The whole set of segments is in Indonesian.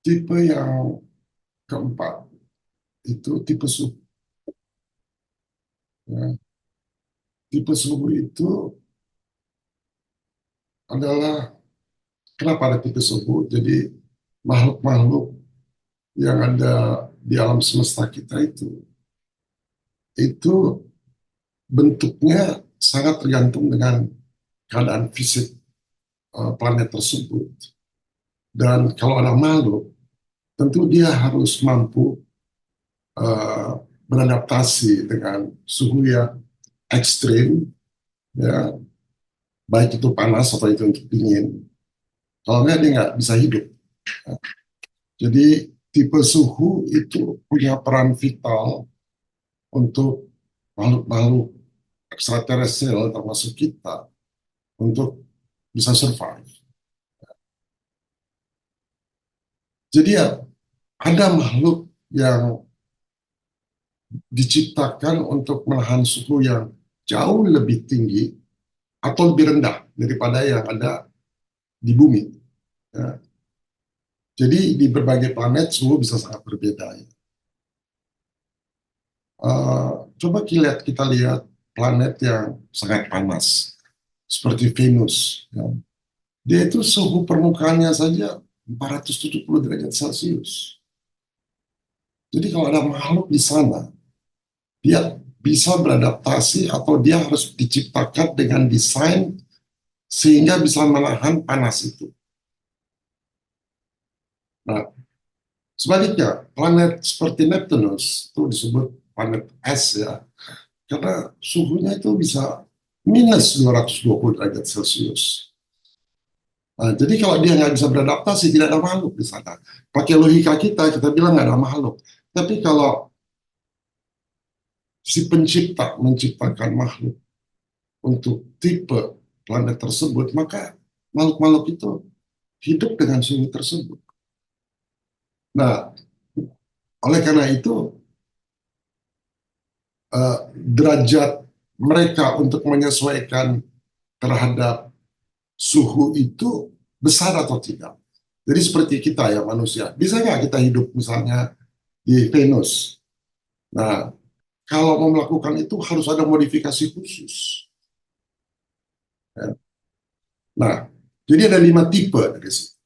Tipe yang keempat itu tipe suhu. Ya. Tipe suhu itu adalah kenapa ada tipe suhu? Jadi makhluk-makhluk yang ada di alam semesta kita itu bentuknya sangat tergantung dengan keadaan fisik planet tersebut. Dan kalau ada makhluk, tentu dia harus mampu eh, beradaptasi dengan suhu yang ekstrim, ya, baik itu panas atau itu untuk dingin. Kalau nggak dia nggak bisa hidup. Jadi tipe suhu itu punya peran vital untuk makhluk-makhluk ekstraterestrial termasuk kita untuk bisa survive. Jadi ya ada makhluk yang diciptakan untuk menahan suhu yang jauh lebih tinggi atau lebih rendah daripada yang ada di bumi. Ya. Jadi di berbagai planet suhu bisa sangat berbeda. Ya. Coba kita lihat planet yang sangat panas, seperti Venus. Ya. Dia itu suhu permukaannya saja 470 derajat Celcius. Jadi kalau ada makhluk di sana, dia bisa beradaptasi atau dia harus diciptakan dengan desain sehingga bisa menahan panas itu. Nah, sebaliknya, planet seperti Neptunus itu disebut planet es ya, karena suhunya itu bisa minus 220 derajat Celcius. Nah, jadi kalau dia nggak bisa beradaptasi, tidak ada makhluk di sana. Pakai logika kita bilang nggak ada makhluk. Tapi kalau si pencipta menciptakan makhluk untuk tipe planet tersebut, maka makhluk-makhluk itu hidup dengan suhu tersebut. Nah, oleh karena itu, derajat mereka untuk menyesuaikan terhadap suhu itu besar atau tidak. Jadi seperti kita ya manusia, bisa nggak kita hidup misalnya di Venus? Nah, kalau mau melakukan itu harus ada modifikasi khusus. Ya. Nah, jadi ada 5 tipe dari situ.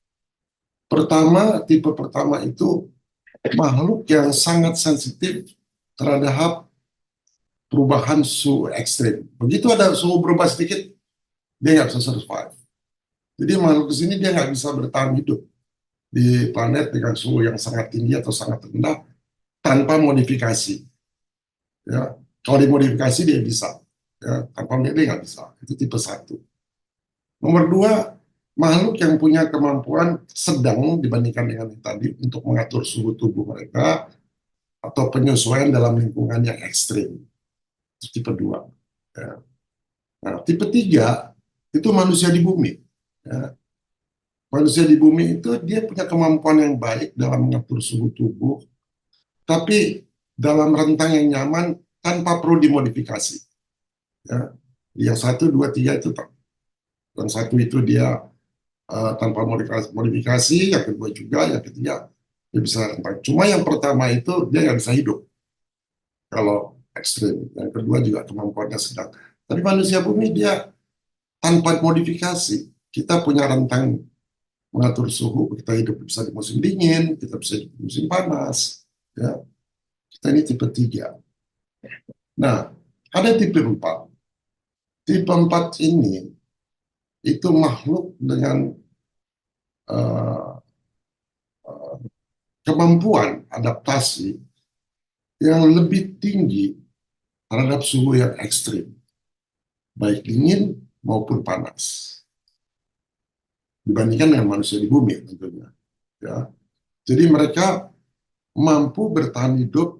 Tipe pertama itu makhluk yang sangat sensitif terhadap perubahan suhu ekstrim. Begitu ada suhu berubah sedikit, dia nggak bisa survive. Jadi makhluk di sini dia nggak bisa bertahan hidup di planet dengan suhu yang sangat tinggi atau sangat rendah tanpa modifikasi. Ya, kalau dimodifikasi dia bisa, ya, tanpa dia nggak bisa. Itu tipe satu. Nomor dua, makhluk yang punya kemampuan sedang dibandingkan dengan yang tadi untuk mengatur suhu tubuh mereka atau penyesuaian dalam lingkungan yang ekstrim. Itu tipe dua. Ya. Nah, tipe tiga itu manusia di bumi. Ya. Manusia di bumi itu dia punya kemampuan yang baik dalam mengatur suhu tubuh, tapi dalam rentang yang nyaman tanpa perlu dimodifikasi. Ya. Yang satu, dua, tiga itu yang satu itu dia tanpa modifikasi, yang kedua juga, yang ketiga dia bisa rentang. Cuma yang pertama itu dia nggak bisa hidup kalau ekstrim. Yang kedua juga kemampuannya sedang. Tapi manusia bumi dia tanpa modifikasi. Kita punya rentang mengatur suhu. Kita hidup bisa di musim dingin, kita bisa di musim panas. Ya. Kita ini tipe 3. Nah, ada tipe 4. Tipe 4 ini itu makhluk dengan uh, kemampuan adaptasi yang lebih tinggi terhadap suhu yang ekstrim, baik dingin maupun panas, dibandingkan dengan manusia di bumi tentunya. Ya. Jadi mereka mampu bertahan hidup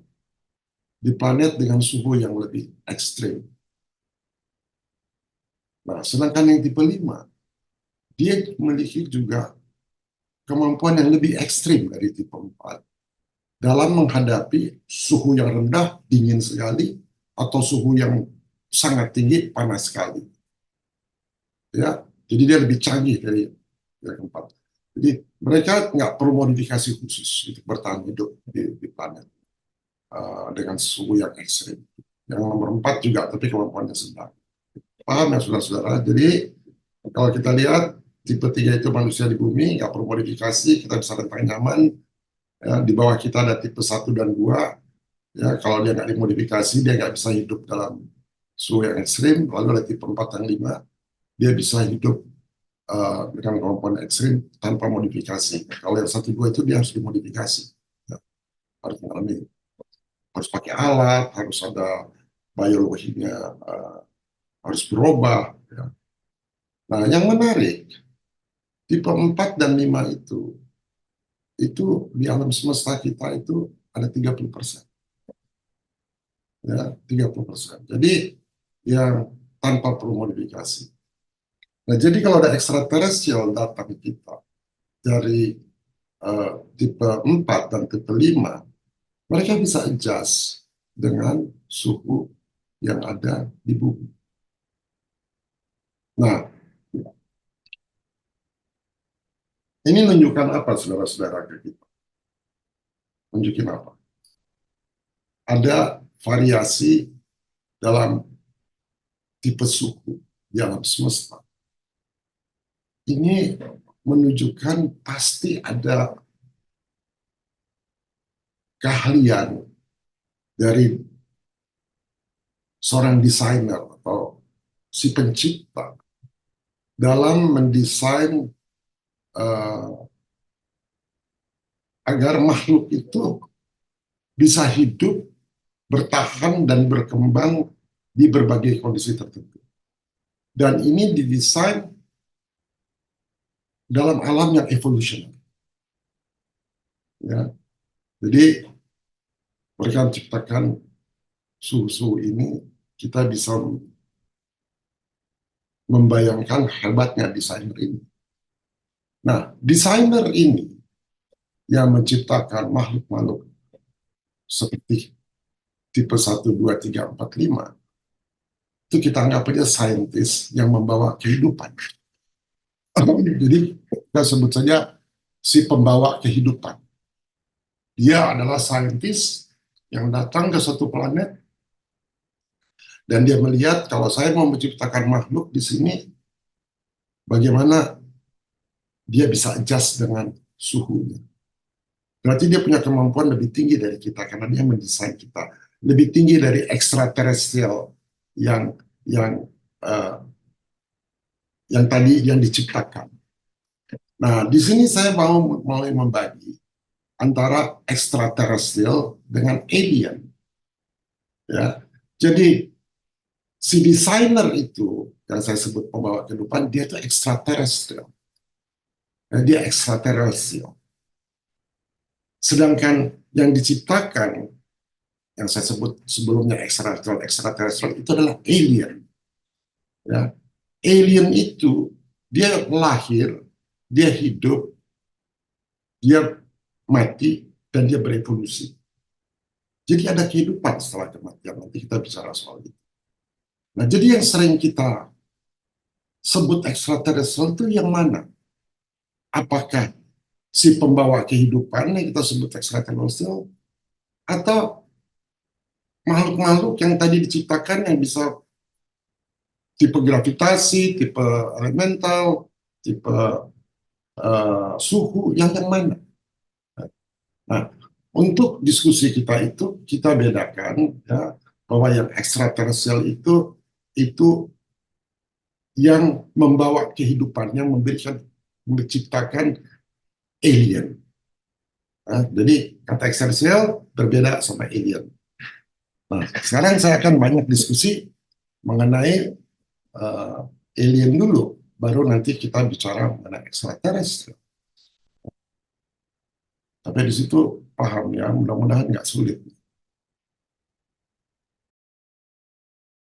di planet dengan suhu yang lebih ekstrim. Nah, sedangkan yang tipe 5, dia memiliki juga kemampuan yang lebih ekstrim dari tipe 4 dalam menghadapi suhu yang rendah, dingin sekali, atau suhu yang sangat tinggi, panas sekali. Ya, jadi dia lebih canggih dari yang keempat. Jadi mereka nggak perlu modifikasi khusus untuk bertahan hidup di planet dengan suhu yang ekstrim. Yang nomor 4 juga, tapi kemampuannya sedang. Paham ya saudara-saudara? Jadi kalau kita lihat tipe 3 itu manusia di bumi, nggak perlu modifikasi, kita bisa rentang nyaman. Ya, di bawah kita ada tipe 1 dan 2. Ya, kalau dia nggak dimodifikasi, dia nggak bisa hidup dalam suhu yang ekstrim. Lalu ada tipe 4 dan 5, dia bisa hidup dengan kemampuan ekstrim tanpa modifikasi. Kalau yang 1 2 itu dia harus dimodifikasi. Ya, harus mengalami, harus pakai alat, harus ada biologinya, harus berubah. Ya. Nah, yang menarik, tipe 4 dan 5 itu di alam semesta kita itu ada 30%. Ya, 30%. Jadi yang tanpa perlu modifikasi. Nah, jadi kalau ada extraterrestrial datang ke kita dari tipe 4 dan tipe 5, mereka bisa adjust dengan suhu yang ada di bumi. Nah, ini menunjukkan apa saudara-saudara ke kita? Menunjukkan apa? Ada variasi dalam tipe suhu di alam semesta. Ini menunjukkan pasti ada keahlian dari seorang desainer atau si pencipta dalam mendesain agar makhluk itu bisa hidup, bertahan, dan berkembang di berbagai kondisi tertentu. Dan ini didesain dalam alam yang evolusioner. Ya. Jadi mereka menciptakan suhu-suhu ini, kita bisa membayangkan hebatnya desainer ini. Nah, desainer ini yang menciptakan makhluk-makhluk seperti tipe 1, 2, 3, 4, 5, itu kita anggap aja saintis yang membawa kehidupan. Jadi kita sebut saja si pembawa kehidupan. Dia adalah saintis yang datang ke suatu planet dan dia melihat kalau saya mau menciptakan makhluk di sini, bagaimana dia bisa adjust dengan suhunya. Berarti dia punya kemampuan lebih tinggi dari kita karena dia mendesain kita, lebih tinggi dari extraterrestrial yang yang uh, yang tadi yang diciptakan. Nah, di sini saya mau membagi antara extraterrestrial dengan alien. Ya, jadi si desainer itu yang saya sebut pembawa kehidupan, dia itu extraterrestrial. Nah, dia extraterrestrial. Sedangkan yang diciptakan, yang saya sebut sebelumnya extraterrestrial itu adalah alien. Ya. Alien itu dia lahir, dia hidup, dia mati, dan dia berevolusi. Jadi ada kehidupan setelah kematian. Nanti kita bicara soal itu. Nah, jadi yang sering kita sebut extraterrestrial itu yang mana? Apakah si pembawa kehidupan yang kita sebut extraterrestrial atau makhluk-makhluk yang tadi diciptakan yang bisa tipe gravitasi, tipe elemental, tipe suhu, yang mana? Nah, untuk diskusi kita itu kita bedakan ya bahwa yang extraterrestrial itu yang membawa kehidupan, yang menciptakan alien. Nah, jadi kata extraterrestrial berbeda sama alien. Nah, sekarang saya akan banyak diskusi mengenai alien dulu, baru nanti kita bicara mengenai extraterrestrial. Tapi di situ paham ya, mudah-mudahan nggak sulit.